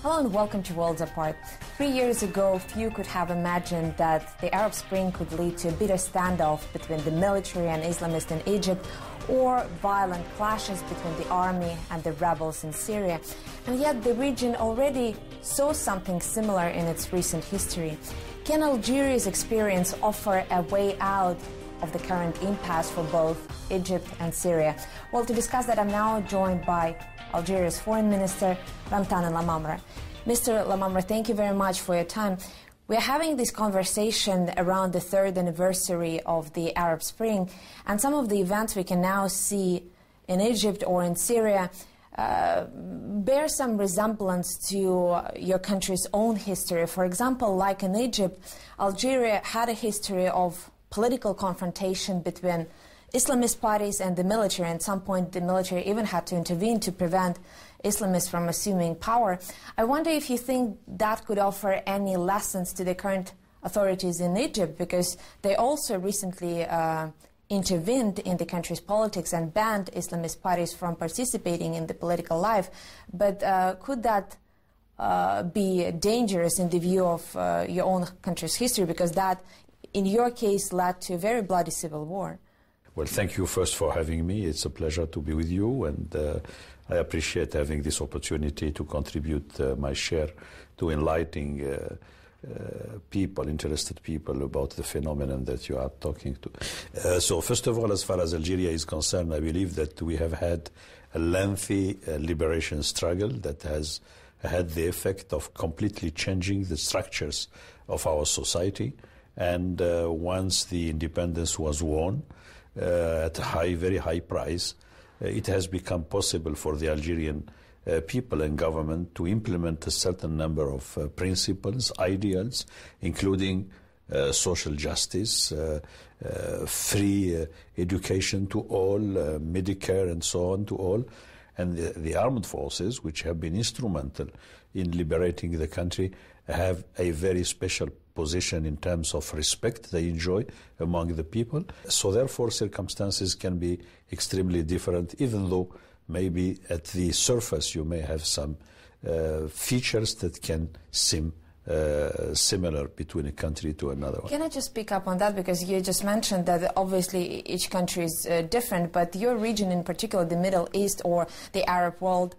Hello and welcome to Worlds Apart. 3 years ago, few could have imagined that the Arab Spring could lead to a bitter standoff between the military and Islamists in Egypt, or violent clashes between the army and the rebels in Syria. And yet the region already saw something similar in its recent history. Can Algeria's experience offer a way out of the current impasse for both Egypt and Syria? Well, to discuss that, I'm now joined by Algeria's Foreign Minister, Ramtan Lamamra. Mr. Lamamra, thank you very much for your time. We're having this conversation around the 3rd anniversary of the Arab Spring, and some of the events we can now see in Egypt or in Syria bear some resemblance to your country's own history. For example, like in Egypt, Algeria had a history of political confrontation between Islamist parties and the military. At some point, the military even had to intervene to prevent Islamists from assuming power. I wonder if you think that could offer any lessons to the current authorities in Egypt, because they also recently intervened in the country's politics and banned Islamist parties from participating in the political life. But could that be dangerous in the view of your own country's history, because that, in your case, led to a very bloody civil war? Well, thank you first for having me. It's a pleasure to be with you, and I appreciate having this opportunity to contribute my share to enlightening people, interested people, about the phenomenon that you are talking to. So first of all, as far as Algeria is concerned, I believe that we have had a lengthy liberation struggle that has had the effect of completely changing the structures of our society. And once the independence was won, at a very high price, it has become possible for the Algerian people and government to implement a certain number of principles, ideals, including social justice, free education to all, Medicare and so on to all. And the armed forces, which have been instrumental in liberating the country, have a very special position in terms of respect they enjoy among the people. So therefore circumstances can be extremely different, even though maybe at the surface you may have some features that can seem similar between a country to another one. Can I just pick up on that, because you just mentioned that obviously each country is different, but your region in particular, the Middle East or the Arab world,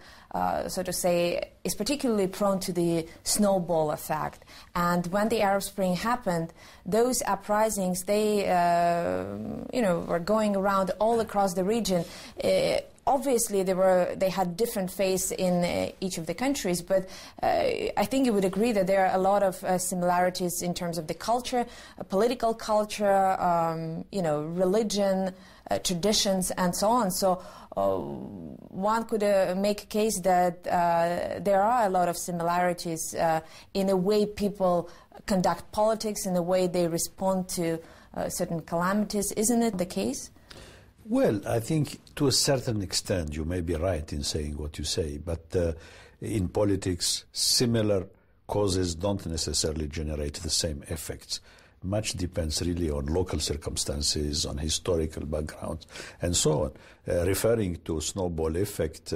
so to say, is particularly prone to the snowball effect. And when the Arab Spring happened, those uprisings, they were going around all across the region. Obviously, they had different faces in each of the countries, but I think you would agree that there are a lot of similarities in terms of the culture, political culture, religion, traditions, and so on. So one could make a case that there are a lot of similarities in the way people conduct politics, in the way they respond to certain calamities. Isn't it the case? Well, I think to a certain extent you may be right in saying what you say, but in politics, similar causes don't necessarily generate the same effects. Much depends really on local circumstances, on historical backgrounds, and so on. Referring to snowball effect,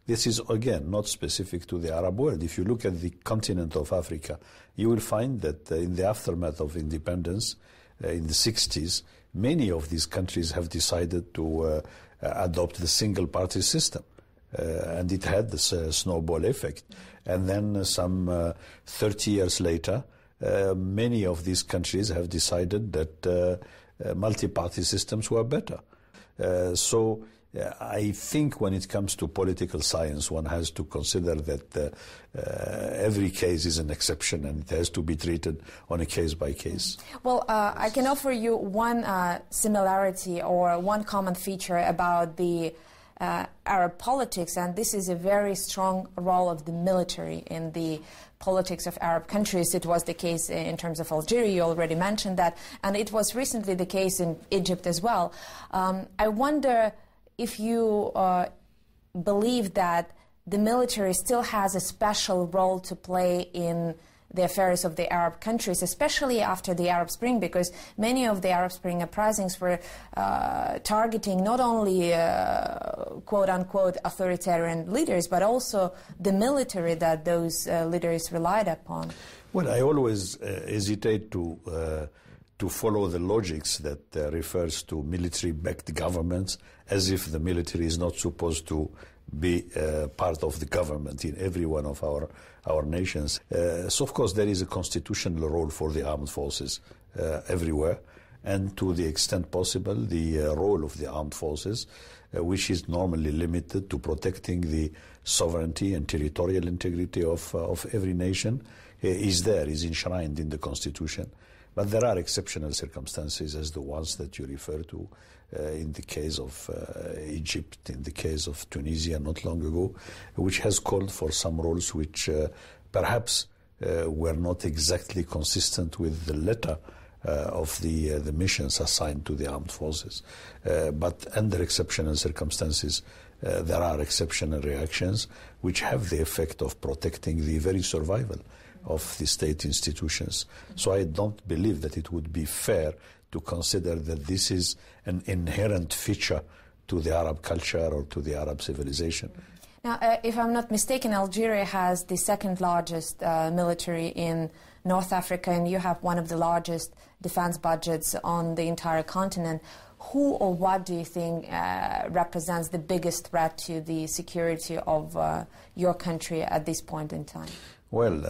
this is, again, not specific to the Arab world. If you look at the continent of Africa, you will find that in the aftermath of independence in the 60s, many of these countries have decided to adopt the single-party system, and it had this snowball effect. And then some 30 years later, many of these countries have decided that multi-party systems were better. So I think when it comes to political science, one has to consider that every case is an exception and it has to be treated on a case-by-case. Well, I can offer you one similarity or one common feature about the Arab politics, and this is a very strong role of the military in the politics of Arab countries. It was the case in terms of Algeria, you already mentioned that, and it was recently the case in Egypt as well. I wonder if you believe that the military still has a special role to play in the affairs of the Arab countries, especially after the Arab Spring, because many of the Arab Spring uprisings were targeting not only quote-unquote authoritarian leaders, but also the military that those leaders relied upon. Well, I always hesitate to follow the logics that refers to military-backed governments, as if the military is not supposed to be part of the government in every one of our nations. So, of course, there is a constitutional role for the armed forces everywhere, and to the extent possible, the role of the armed forces, which is normally limited to protecting the sovereignty and territorial integrity of every nation, is enshrined in the Constitution. But there are exceptional circumstances, as the ones that you refer to, in the case of Egypt, in the case of Tunisia not long ago, which has called for some rules which perhaps were not exactly consistent with the letter of the missions assigned to the armed forces. But under exceptional circumstances, there are exceptional reactions which have the effect of protecting the very survival of the state institutions. So I don't believe that it would be fair to consider that this is an inherent feature to the Arab culture or to the Arab civilization. Now, if I'm not mistaken, Algeria has the second largest military in North Africa, and you have one of the largest defense budgets on the entire continent. Who or what do you think represents the biggest threat to the security of your country at this point in time? Well,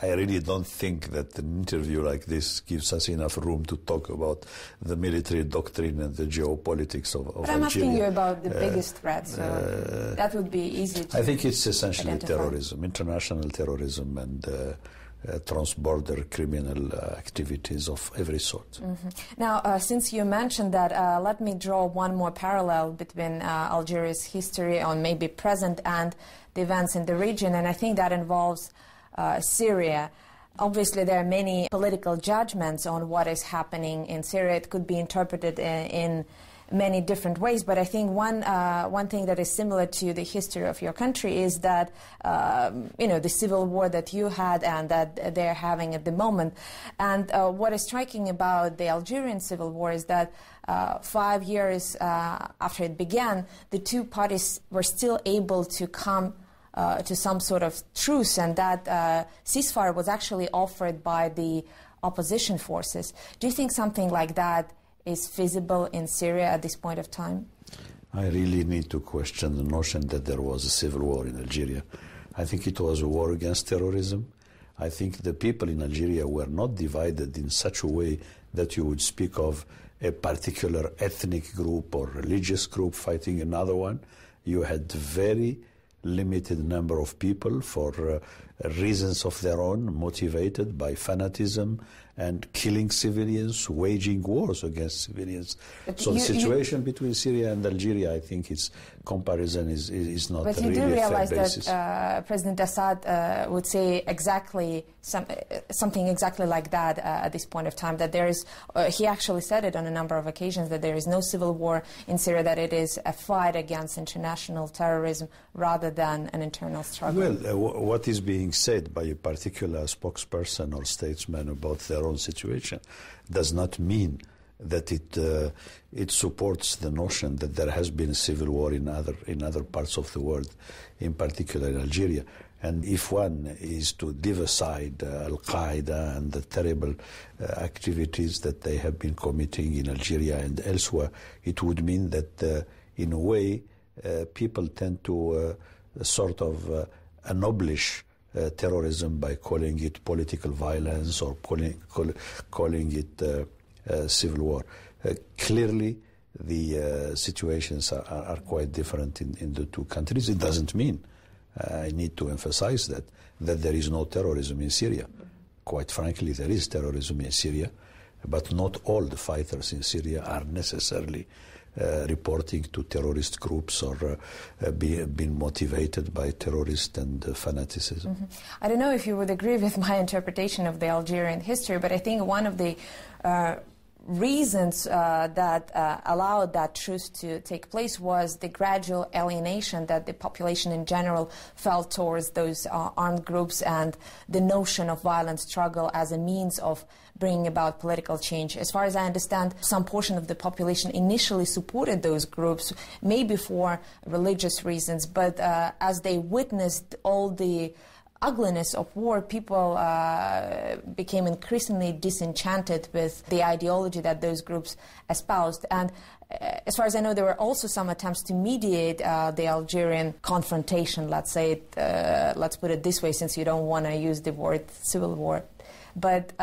I really don't think that an interview like this gives us enough room to talk about the military doctrine and the geopolitics of Algeria. But I'm asking you about the biggest threat, so that would be easy to I think it's essentially identify. terrorism, international terrorism, and transborder criminal activities of every sort. Mm-hmm. Now, since you mentioned that, let me draw one more parallel between Algeria's history on maybe present and the events in the region, and I think that involves Syria. Obviously, there are many political judgments on what is happening in Syria. It could be interpreted in many different ways, but I think one thing that is similar to the history of your country is that the civil war that you had and that they're having at the moment. And what is striking about the Algerian civil war is that 5 years after it began, the two parties were still able to come to some sort of truce, and that ceasefire was actually offered by the opposition forces. Do you think something like that is feasible in Syria at this point of time? I really need to question the notion that there was a civil war in Algeria. I think it was a war against terrorism. I think the people in Algeria were not divided in such a way that you would speak of a particular ethnic group or religious group fighting another one. You had very limited number of people for reasons of their own, motivated by fanatism and killing civilians, waging wars against civilians. So the situation between Syria and Algeria, I think its comparison is not but really a fair basis. But you do realize that President Assad would say exactly something exactly like that at this point of time, that there is, he actually said it on a number of occasions, that there is no civil war in Syria, that it is a fight against international terrorism rather than an internal struggle. Well, what is being said by a particular spokesperson or statesman about their own situation does not mean that it supports the notion that there has been a civil war in other parts of the world, in particular in Algeria. And if one is to leave aside Al-Qaeda and the terrible activities that they have been committing in Algeria and elsewhere, it would mean that in a way people tend to sort of ennoblish terrorism by calling it political violence or calling it civil war. Clearly, the situations are quite different in the two countries. It doesn't mean, I need to emphasize that there is no terrorism in Syria. Quite frankly, there is terrorism in Syria, but not all the fighters in Syria are necessarily reporting to terrorist groups or being motivated by terrorist and fanaticism. Mm-hmm. I don't know if you would agree with my interpretation of the Algerian history, but I think one of the reasons that allowed that truce to take place was the gradual alienation that the population in general felt towards those armed groups and the notion of violent struggle as a means of bringing about political change. As far as I understand, some portion of the population initially supported those groups, maybe for religious reasons, but as they witnessed all the ugliness of war, people became increasingly disenchanted with the ideology that those groups espoused. And as far as I know, there were also some attempts to mediate the Algerian confrontation, let's say it, let's put it this way, since you don't want to use the word civil war. But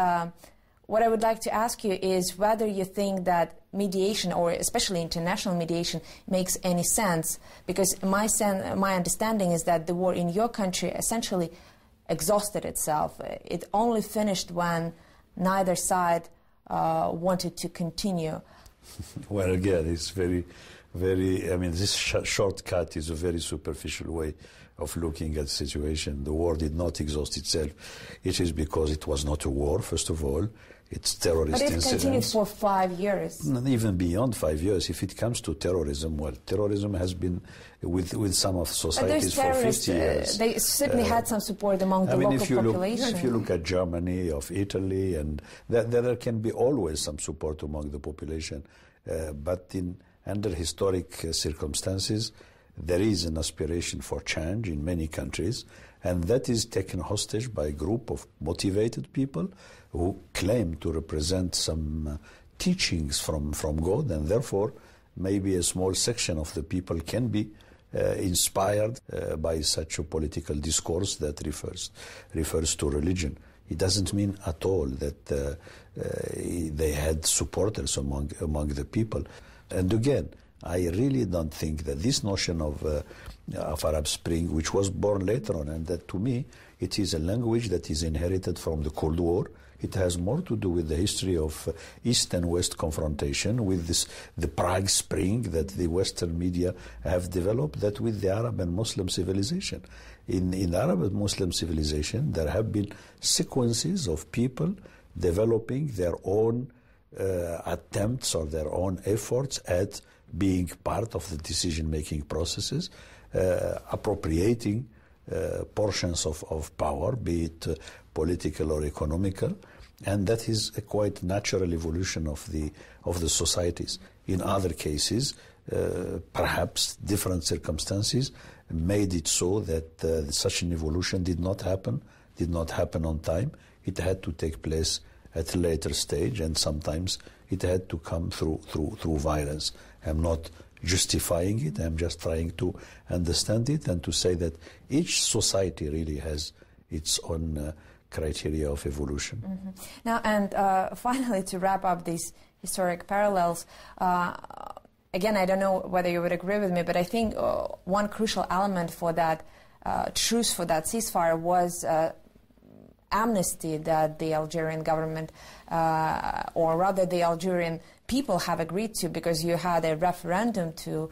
what I would like to ask you is whether you think that mediation, or especially international mediation, makes any sense, because my understanding is that the war in your country essentially exhausted itself. It only finished when neither side wanted to continue. Well, again, it's very, I mean, this shortcut is a very superficial way of looking at the situation. The war did not exhaust itself. It is because it was not a war, first of all. It's terrorist incidents. But it continued for 5 years. Even beyond 5 years. If it comes to terrorism, well, terrorism has been with some of societies for 50 years. They certainly had some support among the local population. If you look at Germany, of Italy, and there can be always some support among the population. But under historic circumstances, there is an aspiration for change in many countries, and that is taken hostage by a group of motivated people who claim to represent some teachings from God, and therefore maybe a small section of the people can be inspired by such a political discourse that refers to religion. It doesn't mean at all that they had supporters among the people. And again, I really don't think that this notion of Arab Spring, which was born later on, and that to me it is a language that is inherited from the Cold War. It has more to do with the history of East and West confrontation, with the Prague Spring that the Western media have developed, that with the Arab and Muslim civilization. In Arab and Muslim civilization, there have been sequences of people developing their own attempts or their own efforts at being part of the decision-making processes, appropriating portions of power, be it political or economical, and that is a quite natural evolution of the societies. In other cases, perhaps different circumstances made it so that such an evolution did not happen on time. It had to take place at a later stage, and sometimes it had to come through violence. I'm not justifying it, I'm just trying to understand it and to say that each society really has its own criteria of evolution. Mm-hmm. Now, and finally, to wrap up these historic parallels, again, I don't know whether you would agree with me, but I think one crucial element for that truce, for that ceasefire, was amnesty that the Algerian government, or rather the Algerian people, have agreed to, because you had a referendum to,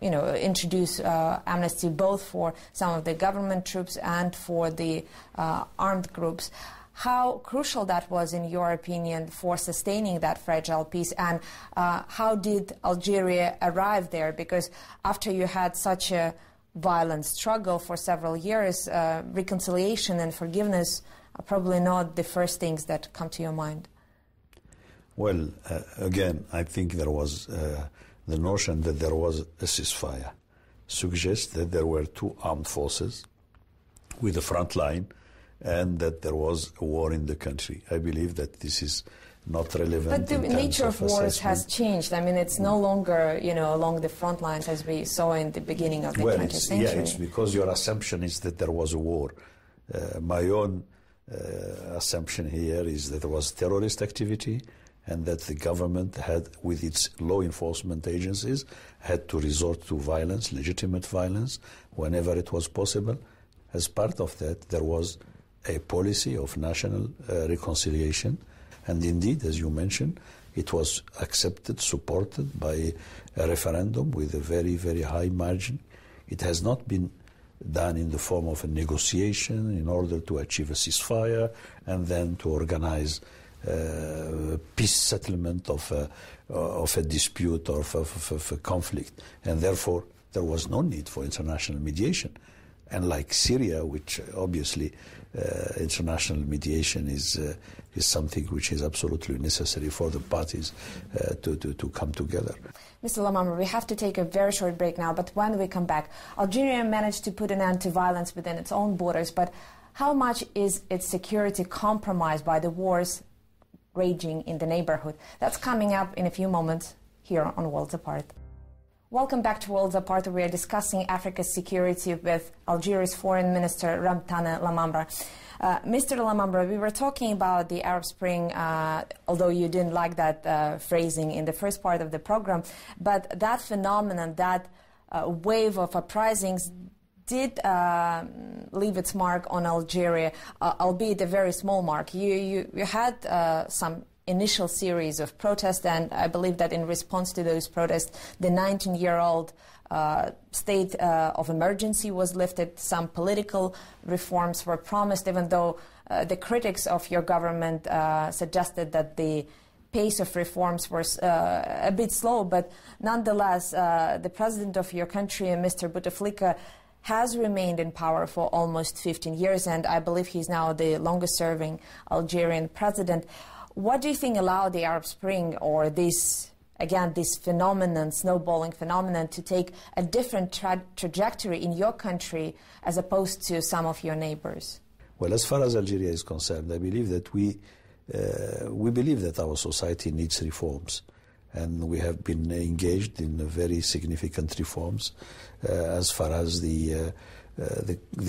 introduce amnesty both for some of the government troops and for the armed groups. How crucial that was, in your opinion, for sustaining that fragile peace, and how did Algeria arrive there? Because after you had such a violent struggle for several years, reconciliation and forgiveness are probably not the first things that come to your mind. Well, again, I think there was the notion that there was a ceasefire suggests that there were two armed forces with a front line and that there was a war in the country. I believe that this is not relevant. But the nature of wars has changed. I mean, it's no longer, along the front lines as we saw in the beginning of the 20th century. Yeah, it's because your assumption is that there was a war. My own assumption here is that there was terrorist activity and that the government had, with its law enforcement agencies, had to resort to violence, legitimate violence, whenever it was possible. As part of that, there was a policy of national reconciliation. And indeed, as you mentioned, it was accepted, supported by a referendum with a very, very high margin. It has not been done in the form of a negotiation in order to achieve a ceasefire and then to organize peace settlement of a dispute or of a conflict, and therefore there was no need for international mediation. And like Syria, which obviously international mediation is something which is absolutely necessary for the parties to come together. Mr. Lamamra, we have to take a very short break now, but when we come back, Algeria managed to put an end to violence within its own borders, but how much is its security compromised by the wars raging in the neighborhood? That's coming up in a few moments here on Worlds Apart. Welcome back to Worlds Apart. We are discussing Africa's security with Algeria's Foreign Minister Ramtane Lamamra. Mr. Lamamra, we were talking about the Arab Spring, although you didn't like that phrasing in the first part of the program, but that phenomenon, that wave of uprisings did leave its mark on Algeria, albeit a very small mark. You had some initial series of protests, and I believe that in response to those protests, the 19-year-old state of emergency was lifted. Some political reforms were promised, even though the critics of your government suggested that the pace of reforms was a bit slow. But nonetheless, the president of your country, Mr. Bouteflika, has remained in power for almost 15 years, and I believe he's now the longest-serving Algerian president. What do you think allowed the Arab Spring, or this phenomenon, snowballing phenomenon, to take a different trajectory in your country as opposed to some of your neighbors? Well, as far as Algeria is concerned, I believe that we believe that our society needs reforms, and we have been engaged in very significant reforms as far as the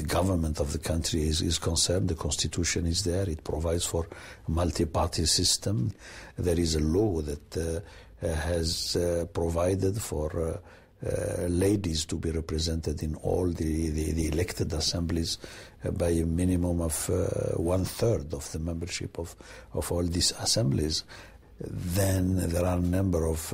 government of the country is concerned. The constitution is there. It provides for a multi-party system. There is a law that has provided for ladies to be represented in all the elected assemblies by a minimum of 1/3 of the membership of all these assemblies. Then there are a number of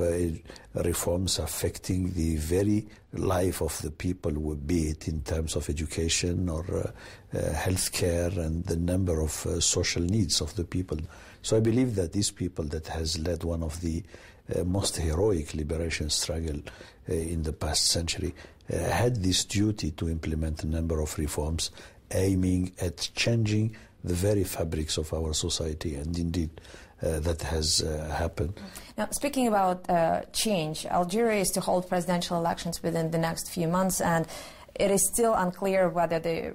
reforms affecting the very life of the people, be it in terms of education or healthcare, and the number of social needs of the people. So I believe that these people that has led one of the most heroic liberation struggle in the past century had this duty to implement a number of reforms aiming at changing the very fabrics of our society, and indeed that has happened. Now, speaking about change, Algeria is to hold presidential elections within the next few months, and it is still unclear whether the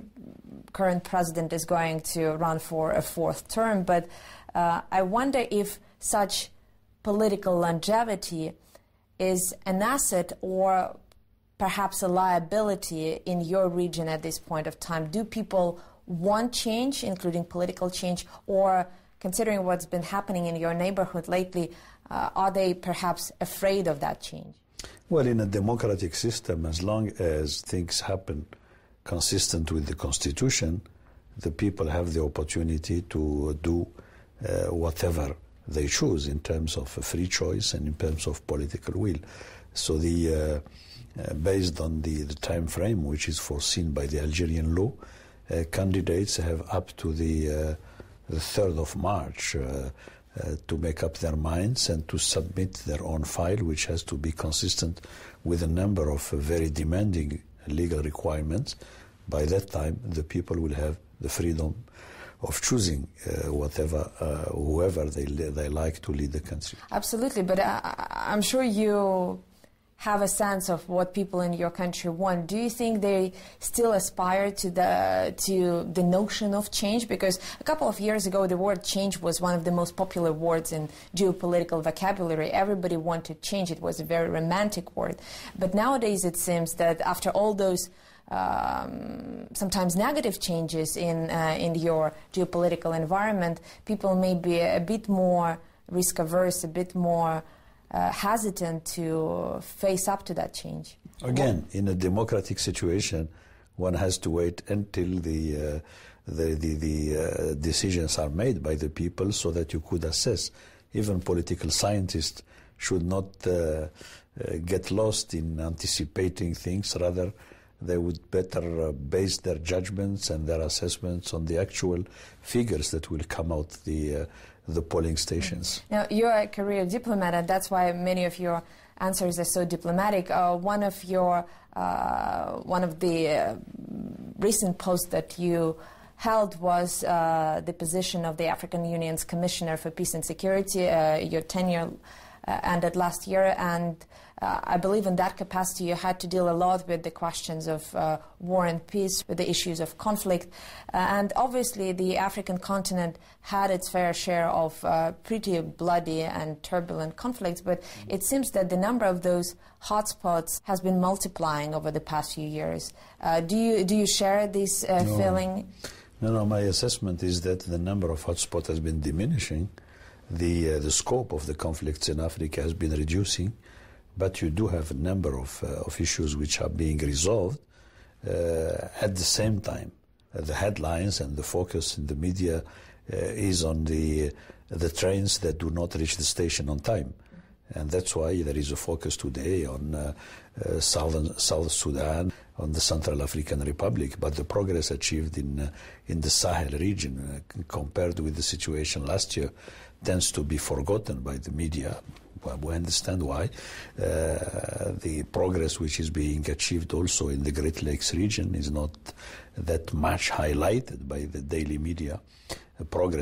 current president is going to run for a fourth term, but I wonder if such political longevity is an asset or perhaps a liability in your region at this point of time. Do people want change, including political change, or considering what's been happening in your neighborhood lately, are they perhaps afraid of that change? Well, in a democratic system, as long as things happen consistent with the Constitution, the people have the opportunity to do whatever they choose in terms of free choice and in terms of political will. So based on the time frame which is foreseen by the Algerian law, candidates have up to the 3rd of March to make up their minds and to submit their own file, which has to be consistent with a number of very demanding legal requirements. By that time, the people will have the freedom of choosing whoever they like to lead the country. Absolutely, but I'm sure you have a sense of what people in your country want. Do you think they still aspire to the notion of change? Because a couple of years ago, the word change was one of the most popular words in geopolitical vocabulary. Everybody wanted change. It was a very romantic word. But nowadays, it seems that after all those sometimes negative changes in your geopolitical environment, people may be a bit more risk-averse, a bit more hesitant to face up to that change. Again, in a democratic situation, one has to wait until the decisions are made by the people so that you could assess. Even political scientists should not get lost in anticipating things. Rather, they would better base their judgments and their assessments on the actual figures that will come out the the polling stations. Now, you're a career diplomat, and that's why many of your answers are so diplomatic. One of the recent posts that you held was the position of the African Union's Commissioner for Peace and Security. Your tenure ended last year, and I believe in that capacity you had to deal a lot with the questions of war and peace, with the issues of conflict. And obviously the African continent had its fair share of pretty bloody and turbulent conflicts, but it seems that the number of those hotspots has been multiplying over the past few years. Do you share this feeling? No, my assessment is that the number of hotspots has been diminishing. The scope of the conflicts in Africa has been reducing, but you do have a number of issues which are being resolved. At the same time, the headlines and the focus in the media is on the trains that do not reach the station on time. And that's why there is a focus today on South Sudan, on the Central African Republic. But the progress achieved in the Sahel region compared with the situation last year tends to be forgotten by the media. We understand why. The progress which is being achieved also in the Great Lakes region is not that much highlighted by the daily media.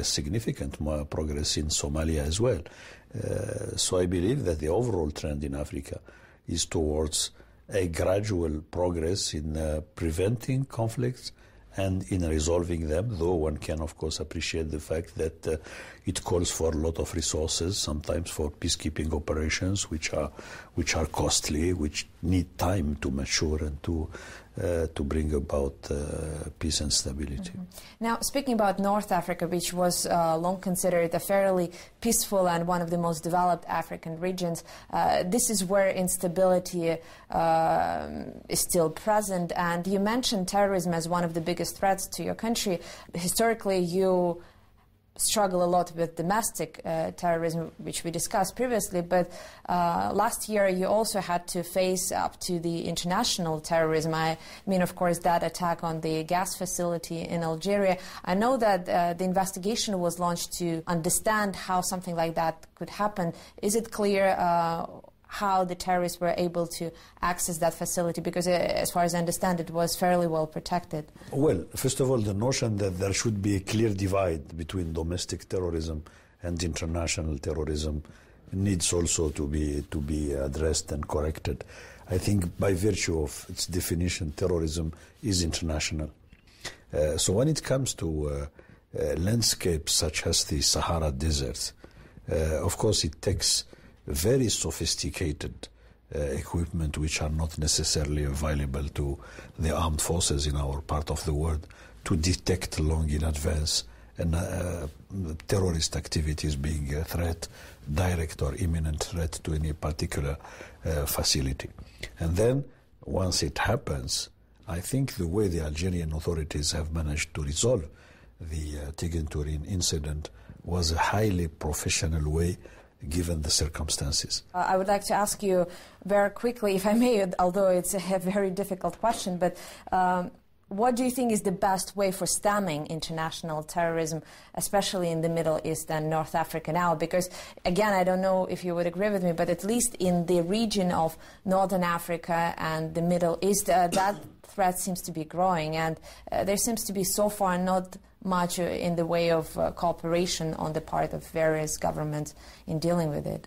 Significant progress in Somalia as well. So I believe that the overall trend in Africa is towards a gradual progress in preventing conflicts and in resolving them, though one can, of course, appreciate the fact that it calls for a lot of resources, sometimes for peacekeeping operations, which are costly, which need time to mature and to bring about peace and stability. Mm-hmm. Now, speaking about North Africa, which was long considered a fairly peaceful and one of the most developed African regions, this is where instability is still present. And you mentioned terrorism as one of the biggest threats to your country. Historically, you struggle a lot with domestic terrorism, which we discussed previously, but last year you also had to face up to the international terrorism. I mean, of course, that attack on the gas facility in Algeria. I know that the investigation was launched to understand how something like that could happen. Is it clear how the terrorists were able to access that facility? Because as far as I understand, it was fairly well protected. Well, first of all, the notion that there should be a clear divide between domestic terrorism and international terrorism needs also to be addressed and corrected. I think by virtue of its definition, terrorism is international. So when it comes to landscapes such as the Sahara Desert, of course it takes very sophisticated equipment which are not necessarily available to the armed forces in our part of the world to detect long in advance and terrorist activities being a threat, direct or imminent threat to any particular facility. And then once it happens, I think the way the Algerian authorities have managed to resolve the Tigenturin incident was a highly professional way given the circumstances. I would like to ask you very quickly, if I may, although it's a very difficult question, but what do you think is the best way for stemming international terrorism, especially in the Middle East and North Africa now? Because, again, I don't know if you would agree with me, but at least in the region of Northern Africa and the Middle East, that threat seems to be growing, and there seems to be so far not much in the way of cooperation on the part of various governments in dealing with it.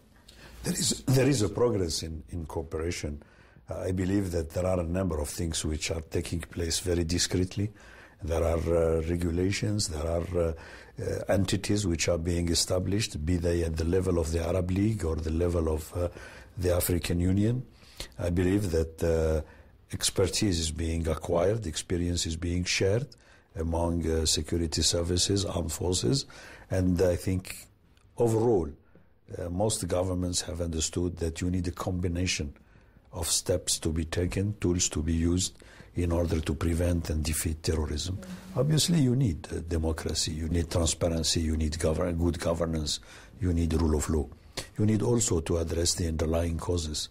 There is a progress in cooperation. I believe that there are a number of things which are taking place very discreetly. There are regulations, there are entities which are being established, be they at the level of the Arab League or the level of the African Union. I believe that expertise is being acquired, experience is being shared among security services, armed forces, and I think overall most governments have understood that you need a combination of steps to be taken, tools to be used in order to prevent and defeat terrorism. Obviously you need democracy, you need transparency, you need good governance, you need rule of law. You need also to address the underlying causes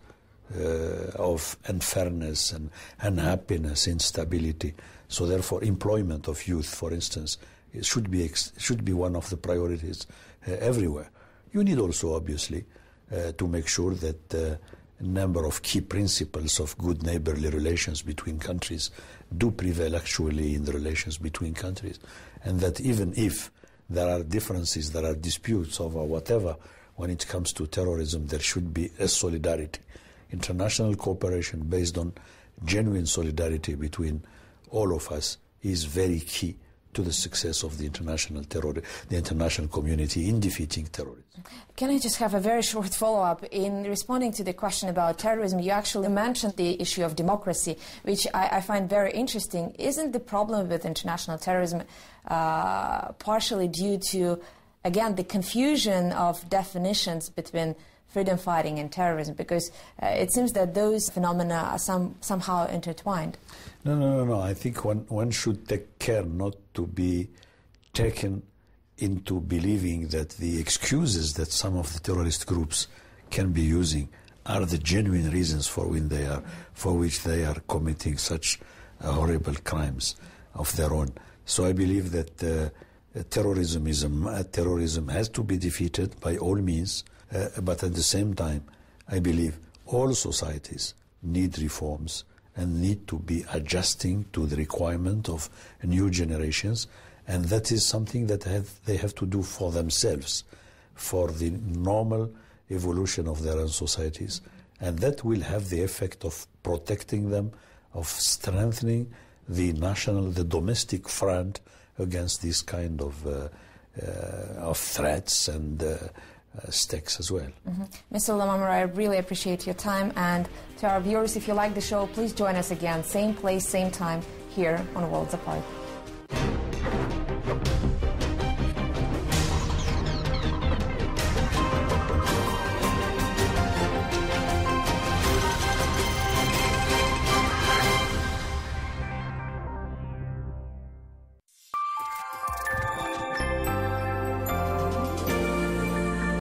of unfairness and unhappiness, instability. So therefore, employment of youth, for instance, it should be one of the priorities everywhere. You need also, obviously, to make sure that a number of key principles of good neighborly relations between countries do prevail actually in the relations between countries, and that even if there are differences, there are disputes over whatever, when it comes to terrorism, there should be a solidarity. International cooperation based on genuine solidarity between all of us is very key to the success of the international community in defeating terrorism. Can I just have a very short follow-up? In responding to the question about terrorism, you actually mentioned the issue of democracy, which I find very interesting. Isn't the problem with international terrorism partially due to, again, the confusion of definitions between freedom fighting and terrorism? Because it seems that those phenomena are somehow intertwined. No. I think one should take care not to be taken into believing that the excuses that some of the terrorist groups can be using are the genuine reasons for which they are committing such horrible crimes of their own. So I believe that terrorism has to be defeated by all means, but at the same time, I believe all societies need reforms and need to be adjusting to the requirement of new generations, and that is something that they have to do for themselves, for the normal evolution of their own societies, and that will have the effect of protecting them, of strengthening the domestic front against this kind of threats and stakes as well. Mr. Lamamra, I really appreciate your time, and to our viewers, if you like the show, please join us again, same place, same time, here on Worlds Apart.